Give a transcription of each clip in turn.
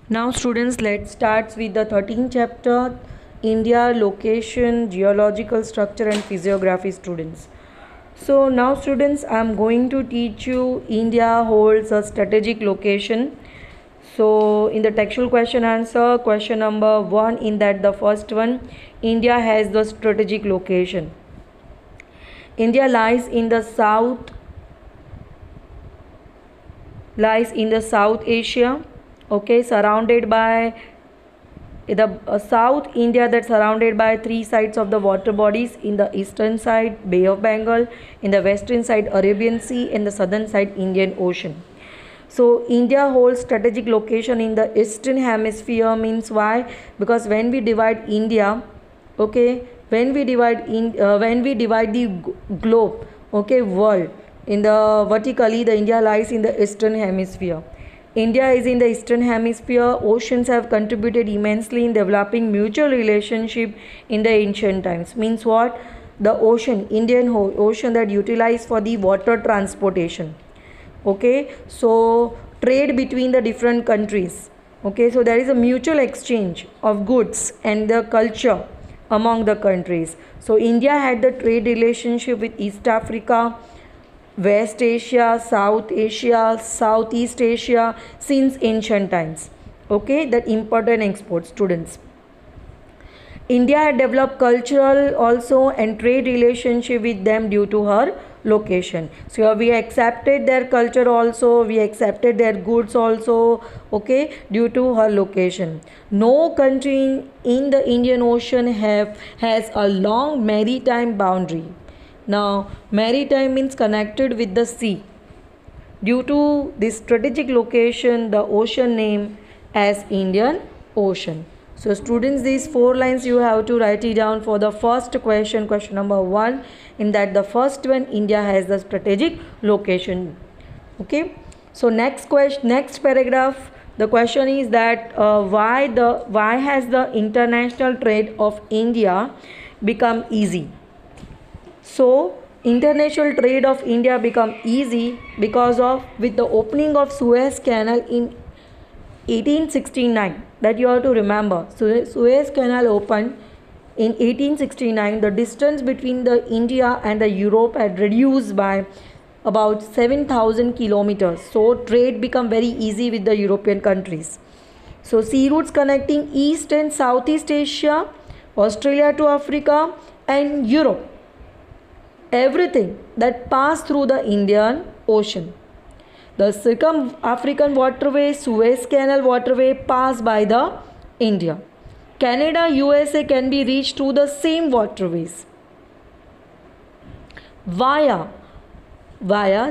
Now students, let's start with the 13th chapter, India, location, geological structure and physiography students. So now students, I am going to teach you India holds a strategic location. So in the textual question answer, question number 1, in that the first one, India has the strategic location. India lies in the South South Asia, okay, surrounded by the South India, that's surrounded by three sides of the water bodies. In the eastern side, Bay of Bengal; in the western side, Arabian Sea; in the southern side, Indian Ocean. So India holds strategic location in the eastern hemisphere. Means why? Because when we divide India, okay, when we divide the globe, okay, world, in the vertically, the India lies in the eastern hemisphere. India is in the eastern hemisphere. Oceans have contributed immensely in developing mutual relationship in the ancient times. Means what? The ocean, Indian Ocean, that utilized for the water transportation. Okay, so trade between the different countries. Okay, so there is a mutual exchange of goods and the culture among the countries. So India had the trade relationship with East Africa, West Asia, South Asia, Southeast Asia since ancient times. Okay, that import and export students. India had developed cultural also and trade relationship with them due to her location. So we accepted their culture also, we accepted their goods also, okay, due to her location. No country in the Indian Ocean has a long maritime boundary. Now, maritime means connected with the sea. Due to this strategic location, the ocean name as Indian Ocean. So students, these 4 lines you have to write it down for the first question, question number 1. In that the first one, India has the strategic location. Okay. So next paragraph, the question is that why has the international trade of India become easy? So international trade of India become easy because of with the opening of Suez Canal in 1869. That you have to remember. Suez Canal opened in 1869. The distance between the India and the Europe had reduced by about 7,000 kilometers. So trade become very easy with the European countries. So sea routes connecting East and Southeast Asia, Australia to Africa and Europe, everything that passed through the Indian Ocean. The Circum-African waterway, Suez Canal waterway pass by the India. Canada, USA can be reached through the same waterways. Via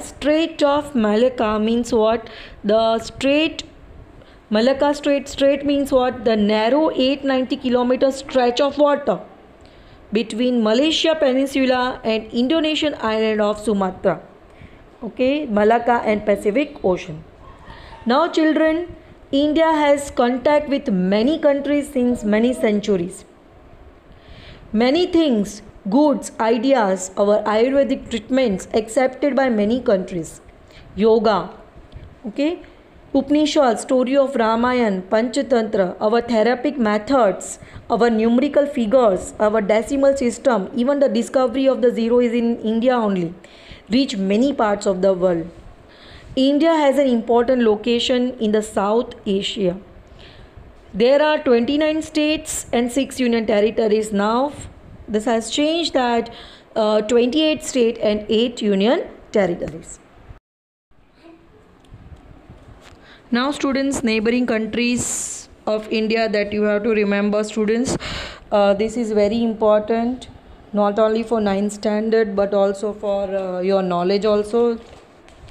Strait of Malacca means what? The Malacca Strait means what? The narrow 890 kilometer stretch of water between Malaysia Peninsula and Indonesian island of Sumatra. Okay, Malacca and Pacific Ocean. Now children, India has contact with many countries since many centuries. Many things, goods, ideas, our Ayurvedic treatments accepted by many countries. Yoga, okay, Upanishad, story of Ramayana, Panchatantra, our therapeutic methods, our numerical figures, our decimal system, even the discovery of the zero is in India only, reach many parts of the world. India has an important location in the South Asia. There are 29 states and 6 union territories now. This has changed that 28 states and 8 union territories. Now students, neighboring countries of India that you have to remember students. This is very important, not only for 9th standard but also for your knowledge also.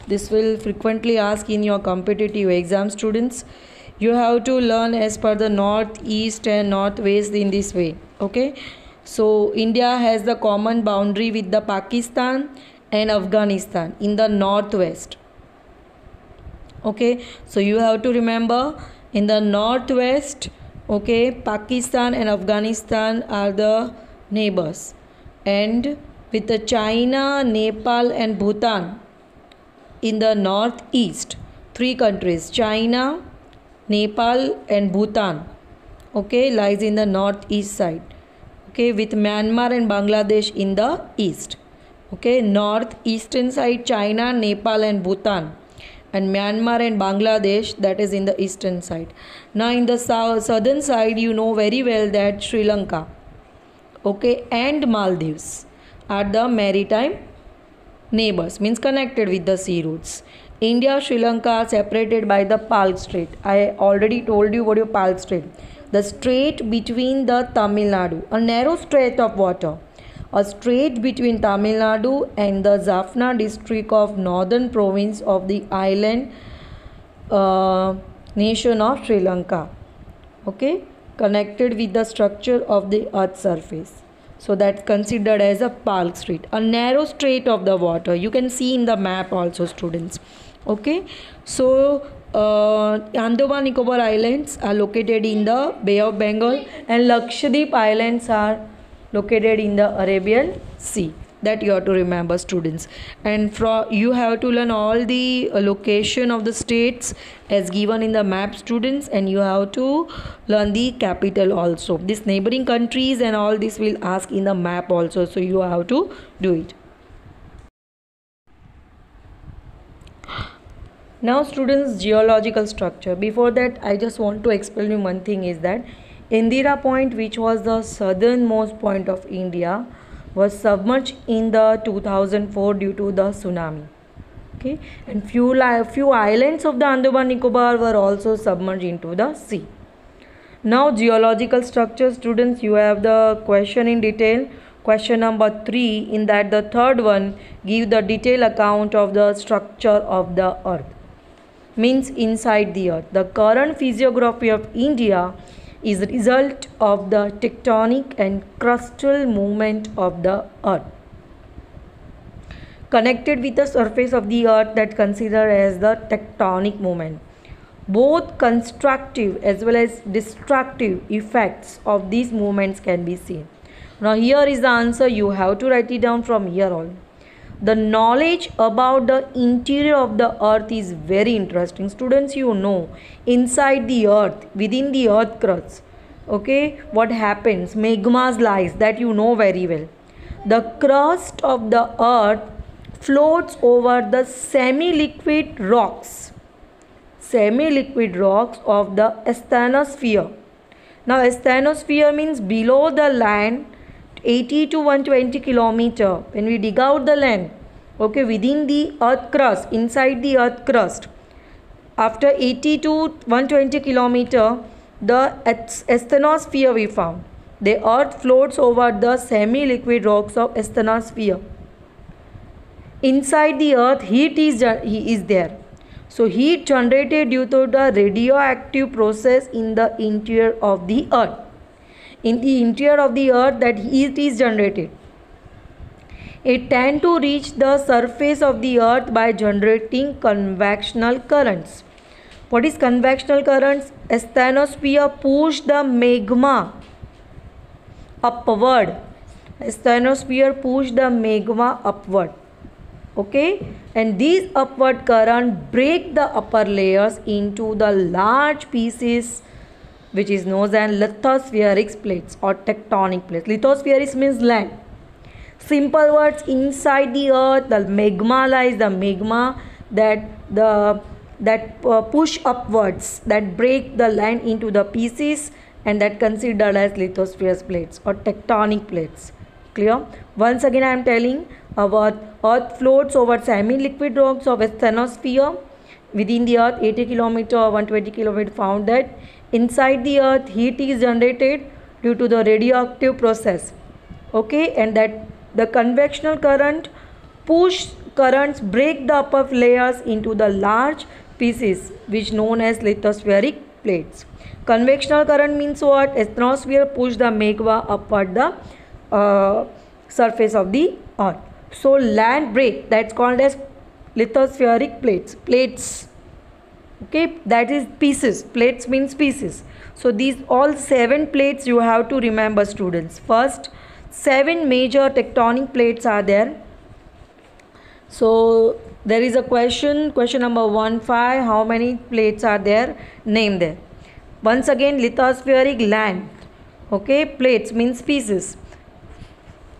This will frequently ask in your competitive exam students. You have to learn as per the north, east and northwest in this way. Okay. So India has the common boundary with the Pakistan and Afghanistan in the northwest. Okay, so you have to remember in the northwest, okay, Pakistan and Afghanistan are the neighbors, and with the China, Nepal and Bhutan in the northeast. 3 countries, China, Nepal and Bhutan, okay, lies in the northeast side, okay, with Myanmar and Bangladesh in the east, okay. Northeastern side China, Nepal and Bhutan, and Myanmar and Bangladesh, that is in the eastern side. Now in the southern side, you know very well that Sri Lanka, okay, and Maldives are the maritime neighbors, means connected with the sea routes. India, Sri Lanka are separated by the Palk Strait. I already told you about your Palk Strait. The strait between the Tamil Nadu, a narrow strait of water, a strait between Tamil Nadu and the Jaffna district of northern province of the island nation of Sri Lanka, okay, connected with the structure of the earth's surface. So that's considered as a Palk Strait, a narrow strait of the water. You can see in the map also, students, okay. So Andaman Nicobar Islands are located in the Bay of Bengal, and Lakshadweep Islands are located in the Arabian Sea. That you have to remember, students. And you have to learn all the location of the states as given in the map, students, and you have to learn the capital also. These neighboring countries and all this will ask in the map also, so you have to do it. Now students, geological structure. Before that, I just want to explain you one thing, is that Indira Point, which was the southernmost point of India, was submerged in the 2004 due to the tsunami, okay, and few islands of the Andaman Nicobar were also submerged into the sea. Now geological structure, students, you have the question in detail. Question number 3, in that the third one, give the detailed account of the structure of the earth, means inside the earth. The current physiography of India is a result of the tectonic and crustal movement of the earth, connected with the surface of the earth, that considered as the tectonic movement. Both constructive as well as destructive effects of these movements can be seen. Now here is the answer. You have to write it down from here on. The knowledge about the interior of the earth is very interesting. Students, you know, inside the earth, within the earth crust, okay, what happens? Magmas lies, that you know very well. The crust of the earth floats over the semi-liquid rocks of the asthenosphere. Now asthenosphere means below the land, 80 to 120 kilometer. When we dig out the land, okay, within the earth crust, inside the earth crust, after 80 to 120 kilometer, the asthenosphere we found. The earth floats over the semi-liquid rocks of asthenosphere. Inside the earth, heat is there. So heat generated due to the radioactive process in the interior of the earth. In the interior of the earth, that heat is generated. It tends to reach the surface of the earth by generating convectional currents. What is convectional currents? Asthenosphere push the magma upward. Asthenosphere push the magma upward. Okay, and these upward current break the upper layers into the large pieces, which is known as lithospheric plates or tectonic plates. Lithospheric means land. Simple words, inside the earth, the magma lies, the magma that push upwards, that break the land into the pieces, and that considered as lithospheric plates or tectonic plates. Clear? Once again I am telling, our earth floats over semi-liquid rocks of asthenosphere. Within the earth, 80 km or 120 km, found that inside the earth heat is generated due to the radioactive process. Okay, and that the convectional current push currents break the upper layers into the large pieces, which known as lithospheric plates. Convectional current means what? Asthenosphere push the magma upward the surface of the earth. So land break, that's called as lithospheric plates. Okay, that is pieces. Plates means pieces. So these all 7 plates you have to remember, students. First, 7 major tectonic plates are there. So there is a question number 1 5. How many plates are there? Name them. Once again, lithospheric land. Okay, plates means pieces.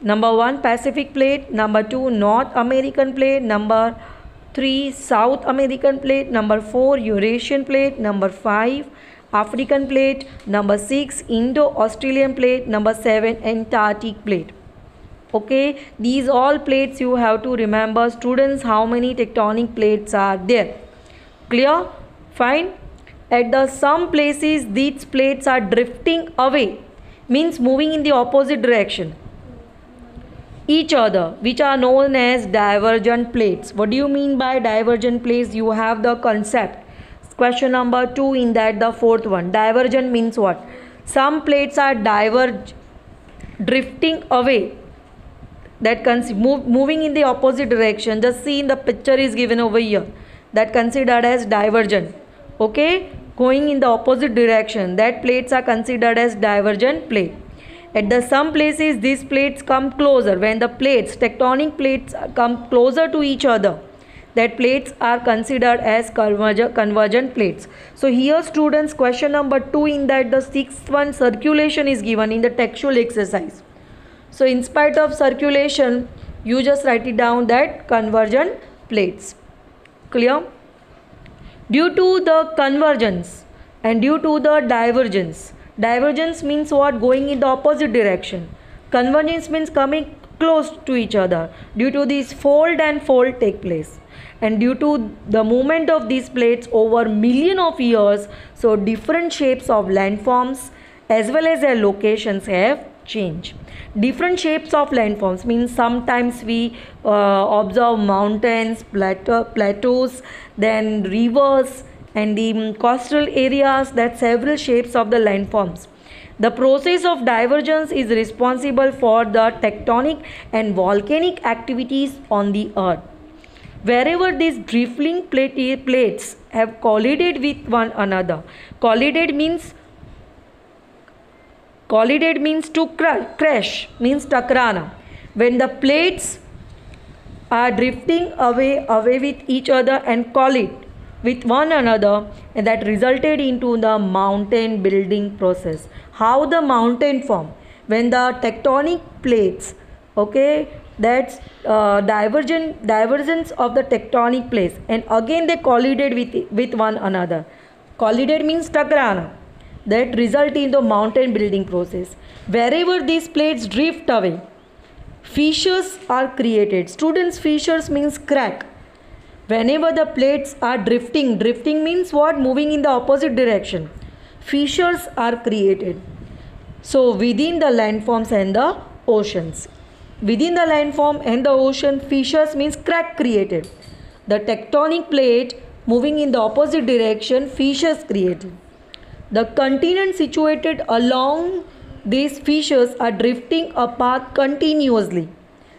Number 1, Pacific plate. Number 2, North American plate. Number 3, South American plate. Number 4, Eurasian plate. Number 5, African plate. Number 6, Indo-Australian plate. Number 7, Antarctic plate. Okay, these all plates you have to remember. Students, how many tectonic plates are there? Clear? Fine. At the some places these plates are drifting away, means moving in the opposite direction each other, which are known as divergent plates. What do you mean by divergent plates? You have the concept. Question number 2 in that, the fourth one. Divergent means what? Some plates are drifting away, that moving in the opposite direction. Just see in the picture is given over here, that considered as divergent. Okay, going in the opposite direction, that plates are considered as divergent plate. At the some places these plates come closer. When the plates, tectonic plates, come closer to each other, that plates are considered as convergent plates. So here students, question number 2 in that, the sixth one, circulation is given in the textual exercise. So in spite of circulation, you just write it down that convergent plates. Clear? Due to the convergence and due to the divergence. Divergence means what? Going in the opposite direction. Convergence means coming close to each other. Due to this, fold and fold take place. And due to the movement of these plates over million of years, so different shapes of landforms as well as their locations have changed. Different shapes of landforms means sometimes we observe mountains, plateaus, then rivers, and the coastal areas, that several shapes of the landforms. The process of divergence is responsible for the tectonic and volcanic activities on the earth. Wherever these drifting plates have collided with one another, collided means to crash, means takrana. When the plates are drifting away with each other and collide with one another, and that resulted into the mountain building process. How the mountain form? When the tectonic plates, okay, that's divergence of the tectonic plates, and again they collided with one another. Collided means takrana. That result in the mountain building process. Wherever these plates drift away, fissures are created. Students, fissures means crack. Whenever the plates are drifting means what? Moving in the opposite direction. Fissures are created. So within the landforms and the oceans. Within the landform and the ocean, fissures means crack created. The tectonic plate moving in the opposite direction, fissures created. The continents situated along these fissures are drifting apart continuously.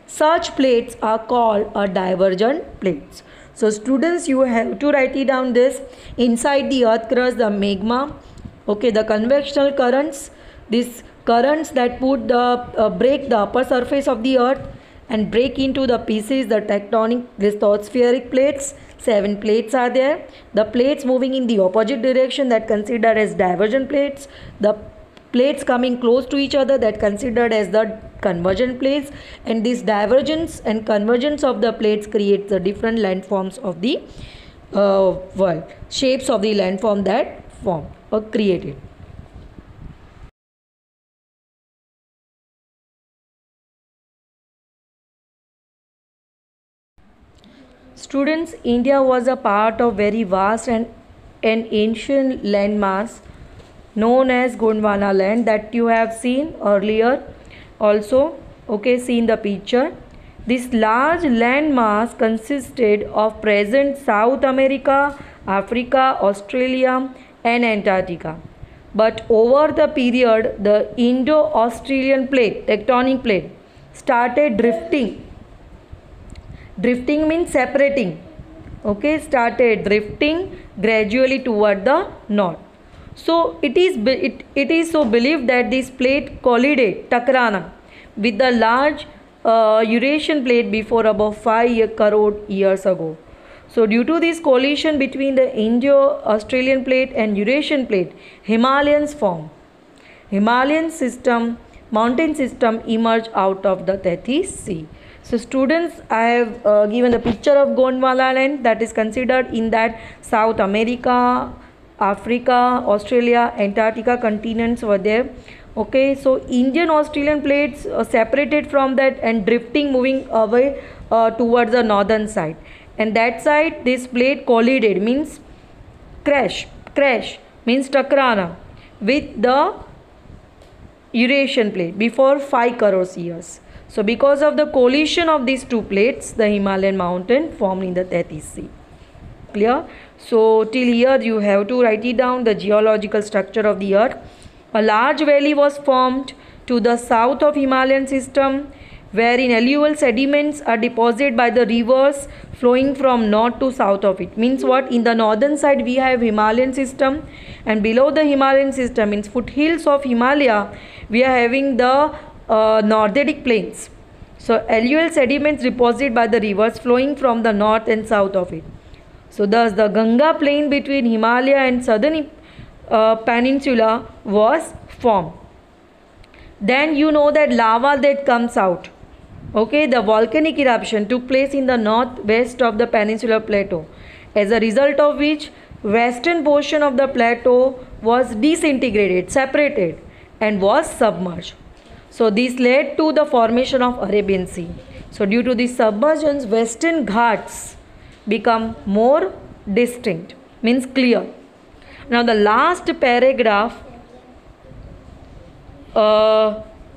Such plates are called divergent plates. So students, you have to write it down this. Inside the earth crust, the magma, okay, the convectional currents, these currents that break the upper surface of the earth and break into the pieces, the tectonic, lithospheric plates. 7 plates are there. The plates moving in the opposite direction, that considered as divergent plates. The plates coming close to each other, that considered as the convergent plates. And this divergence and convergence of the plates creates the different landforms of the world. Shapes of the landform that form or created. Students, India was a part of very vast and an ancient landmass known as Gondwana land, that you have seen earlier also. Okay, see in the picture. This large landmass consisted of present South America, Africa, Australia and Antarctica. But over the period, the Indo-Australian plate, tectonic plate, started drifting. Drifting means separating. Okay, started drifting gradually toward the north. So it is so believed that this plate collided, takrana, with the large Eurasian plate before about 5 crore years ago. So due to this collision between the Indo-Australian plate and Eurasian plate, Himalayans form. Himalayan system, mountain system emerged out of the Tethys Sea. So students, I have given the picture of Gondwana Land that is considered in that South America, Africa, Australia, Antarctica continents were there. Okay, so Indian Australian plates separated from that and drifting moving away towards the northern side. And that side this plate collided means crash means takrana with the Eurasian plate before 5 crores years. So because of the collision of these two plates, the Himalayan mountain formed in the Tethys Sea. Clear? So till here you have to write it down, the geological structure of the earth. A large valley was formed to the south of Himalayan system, wherein alluvial sediments are deposited by the rivers flowing from north to south of it. Means what? In the northern side we have Himalayan system, and below the Himalayan system means foothills of Himalaya we are having the Nordic plains. So alluvial sediments deposited by the rivers flowing from the north and south of it. So thus the Ganga plain between Himalaya and southern peninsula was formed. Then you know that lava that comes out. Okay, the volcanic eruption took place in the northwest of the peninsular plateau, as a result of which western portion of the plateau was disintegrated, separated, and was submerged. So this led to the formation of Arabian Sea. So due to this submergence, western Ghats become more distinct, means clear. Now the last paragraph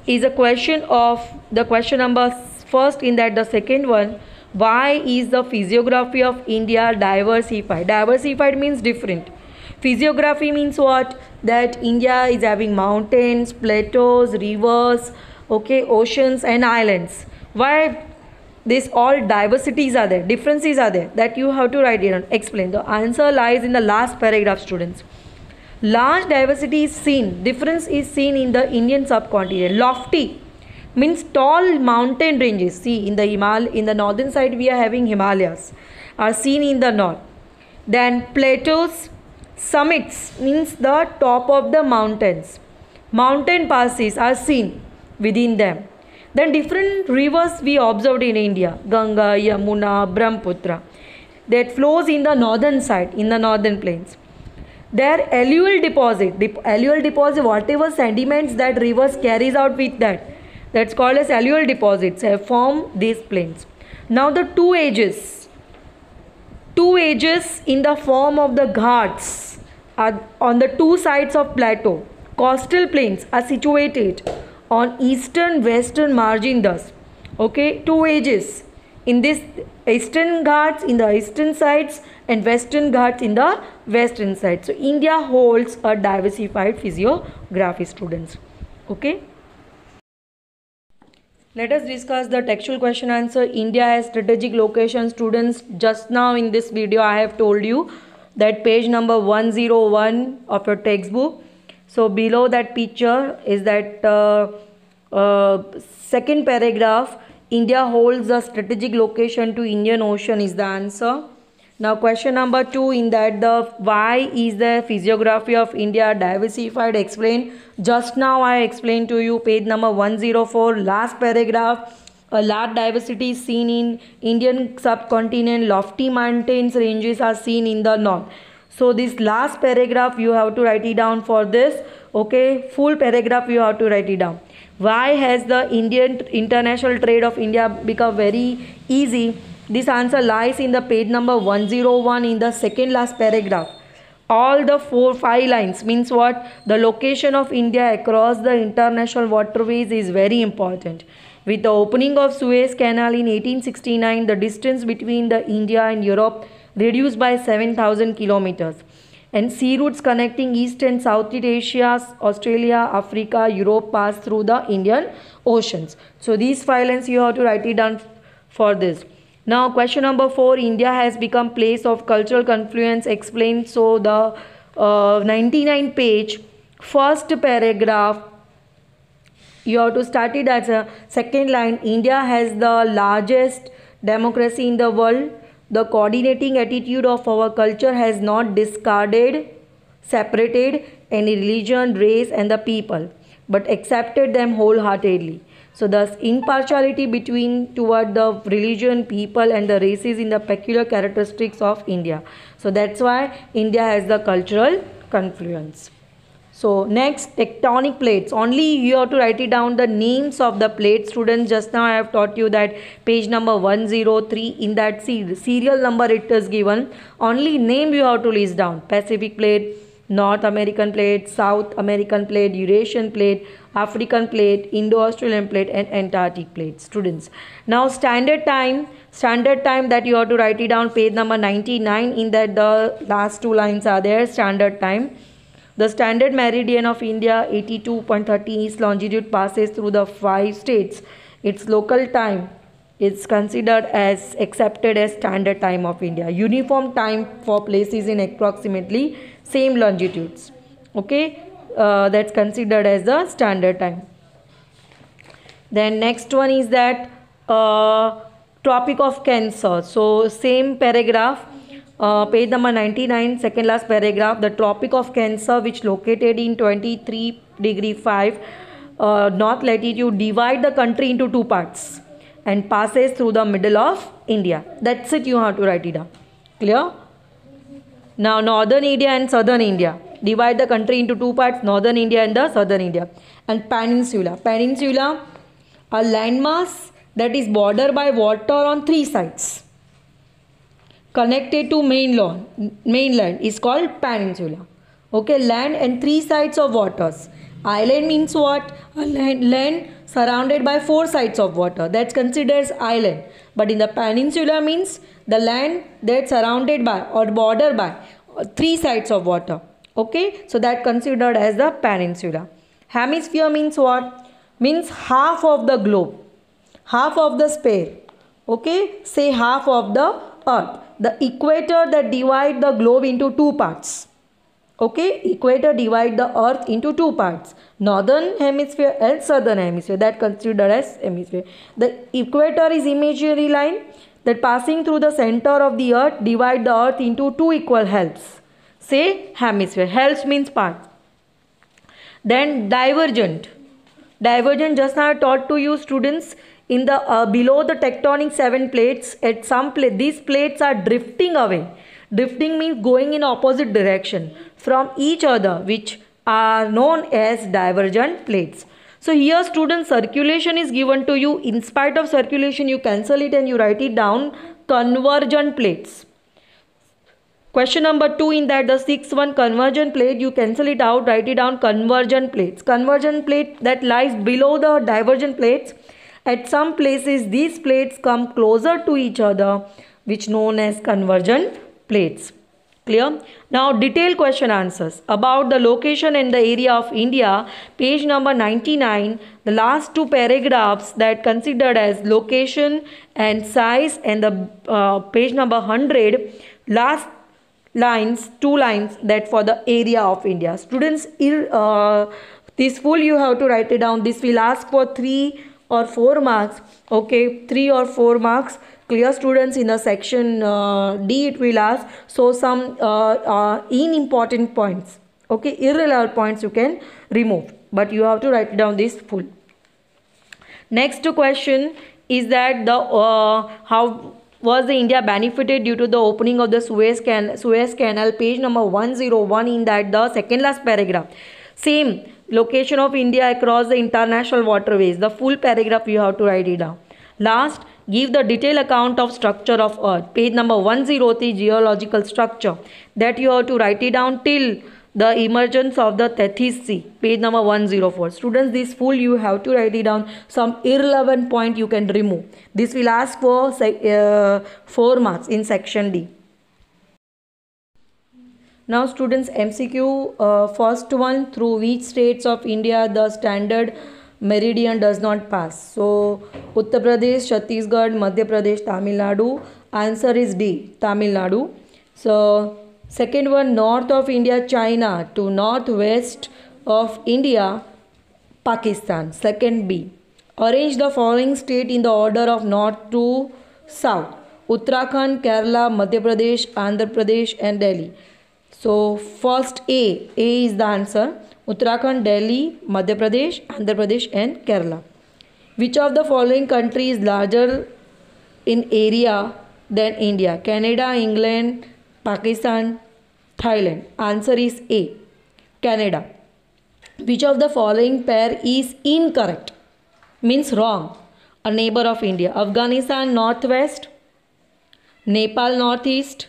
is a question of the question number first, in that the second one, why is the physiography of India diversified? Diversified means different. Physiography means what? That India is having mountains, plateaus, rivers, okay, oceans and islands. Why this all diversities are there, differences are there, that you have to write it down, explain. The answer lies in the last paragraph, students. Large diversity is seen, difference is seen in the Indian subcontinent. Lofty means tall mountain ranges. See, in the northern side we are having Himalayas are seen in the north. Then plateaus, summits means the top of the mountains. Mountain passes are seen within them. Then different rivers we observed in India, Ganga, Yamuna, Brahmaputra, that flows in the northern side, in the northern plains. Their alluvial deposit, whatever sediments that rivers carries out with that's called as alluvial deposits, have formed these plains. Now the two ages in the form of the Ghats are on the two sides of plateau. Coastal plains are situated on eastern western margin thus. Okay, two ages in this eastern Ghats in the eastern sides and western Ghats in the western side. So India holds a diversified physiography, students. Okay. Let us discuss the textual question answer. India has strategic location, students. Just now in this video I have told you that page number 101 of your textbook. So below that picture is that second paragraph, India holds a strategic location to Indian Ocean is the answer. Now question number 2, in that the why is the physiography of India diversified, explain. Just now I explained to you page number 104, last paragraph. A large diversity is seen in Indian subcontinent. Lofty mountains ranges are seen in the north. So this last paragraph you have to write it down for this. Okay, full paragraph you have to write it down. Why has the international trade of India become very easy? This answer lies in the page number 101 in the second last paragraph. All the 4-5 lines means what? The location of India across the international waterways is very important. With the opening of Suez Canal in 1869, the distance between the India and Europe reduced by 7,000 kilometers. And sea routes connecting East and Southeast Asia, Australia, Africa, Europe pass through the Indian Oceans. So these 5 lines you have to write it down for this. Now question number 4, India has become place of cultural confluence, explained. So the 99 page first paragraph You have to start it as a second line. India has the largest democracy in the world. The coordinating attitude of our culture has not discarded, separated any religion, race and the people, but accepted them wholeheartedly. So thus impartiality between toward the religion, people and the races in the peculiar characteristics of India. So that's why India has the cultural confluence. So next, tectonic plates. Only you have to write it down the names of the plates. Students, just now I have taught you that page number 103, in that serial number it is given. Only name you have to list down. Pacific plate, North American plate, South American plate, Eurasian plate, African plate, Indo-Australian plate and Antarctic plate. Students, now standard time that you have to write it down, page number 99. In that the last two lines are there. Standard time. The standard meridian of India, 82.30 east longitude, passes through the 5 states. Its local time is considered as accepted as standard time of India. Uniform time for places in approximately same longitudes. Okay, that's considered as the standard time. Then next one is that Tropic of Cancer. So same paragraph. Page number 99, second last paragraph. The Tropic of Cancer, which located in 23 degree 5 north latitude, divide the country into two parts and passes through the middle of India. That's it, you have to write it down. Clear? Now northern India and southern India. Divide the country into two parts, northern India and the southern India. And peninsula. Peninsula, a landmass that is bordered by water on three sides, connected to mainland is called peninsula. Okay, land and three sides of waters. Island means what? A land surrounded by four sides of water. That's considered as island. But in the peninsula means the land that's surrounded by or bordered by three sides of water. Okay, so that considered as the peninsula. Hemisphere means what? Means half of the globe, half of the sphere. Okay, say half of the earth. The equator that divide the globe into two parts. Okay, equator divide the earth into two parts, northern hemisphere and southern hemisphere. That considered as hemisphere. The equator is imaginary line that passing through the center of the earth divide the earth into two equal halves. Say hemisphere. Halves means part. Then divergent. Divergent, just now I taught to you students, in the below the tectonic 7 plates, at some place these plates are drifting away. Drifting means going in opposite direction from each other, which are known as divergent plates. So here students, circulation is given to you. In spite of circulation, you cancel it and you write it down, convergent plates. Question number 2, in that the 6th one, convergent plate, you cancel it out, write it down, convergent plates. Convergent plate that lies below the divergent plates. At some places, these plates come closer to each other, which known as convergent plates. Clear? Now, detailed question answers about the location and the area of India. Page number 99, the last two paragraphs that considered as location and size, and the page number 100, last lines, two lines that for the area of India. Students, this full you have to write it down. This will ask for 3 or 4 marks. Okay, 3 or 4 marks. Clear students, in the section D it will ask. So some unimportant points, okay, irrelevant points you can remove, but you have to write down this full. Next question is that the how was the India benefited due to the opening of the Suez Canal, page number 101, in that the second last paragraph. Same, location of India across the international waterways. The full paragraph you have to write it down. Last, give the detailed account of structure of earth. Page number 103, geological structure. That you have to write it down till the emergence of the Tethys Sea. Page number 104. Students, this full you have to write it down. Some irrelevant point you can remove. This will ask for 4 marks in section D. Now students, MCQ, first one, through which states of India the standard meridian does not pass. So Uttar Pradesh, Chhattisgarh, Madhya Pradesh, Tamil Nadu. Answer is D, Tamil Nadu. So second one, north of India, China to northwest of India Pakistan. Second B. Arrange the following state in the order of north to south. Uttarakhand, Kerala, Madhya Pradesh, Andhra Pradesh and Delhi. So first A is the answer. Uttarakhand, Delhi, Madhya Pradesh, Andhra Pradesh and Kerala. Which of the following country is larger in area than India? Canada, England, Pakistan, Thailand. Answer is A, Canada. Which of the following pair is incorrect? Means wrong. A neighbor of India. Afghanistan northwest, Nepal northeast,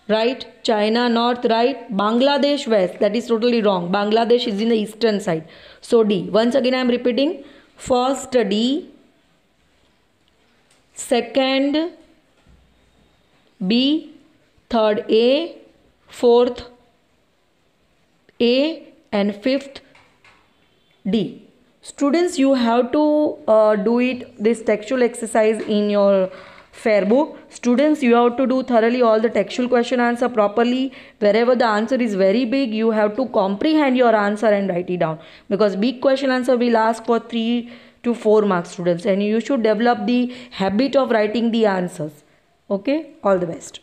right? China north, right? Bangladesh west. That is totally wrong. Bangladesh is in the eastern side. So D. Once again I am repeating. First D, second B, third A, fourth A and fifth D. Students, you have to do this textual exercise in your fair book. Students, you have to do thoroughly all the textual question answer properly. Wherever the answer is very big, you have to comprehend your answer and write it down, because big question answer will ask for 3 to 4 marks, students, and you should develop the habit of writing the answers. Okay, all the best.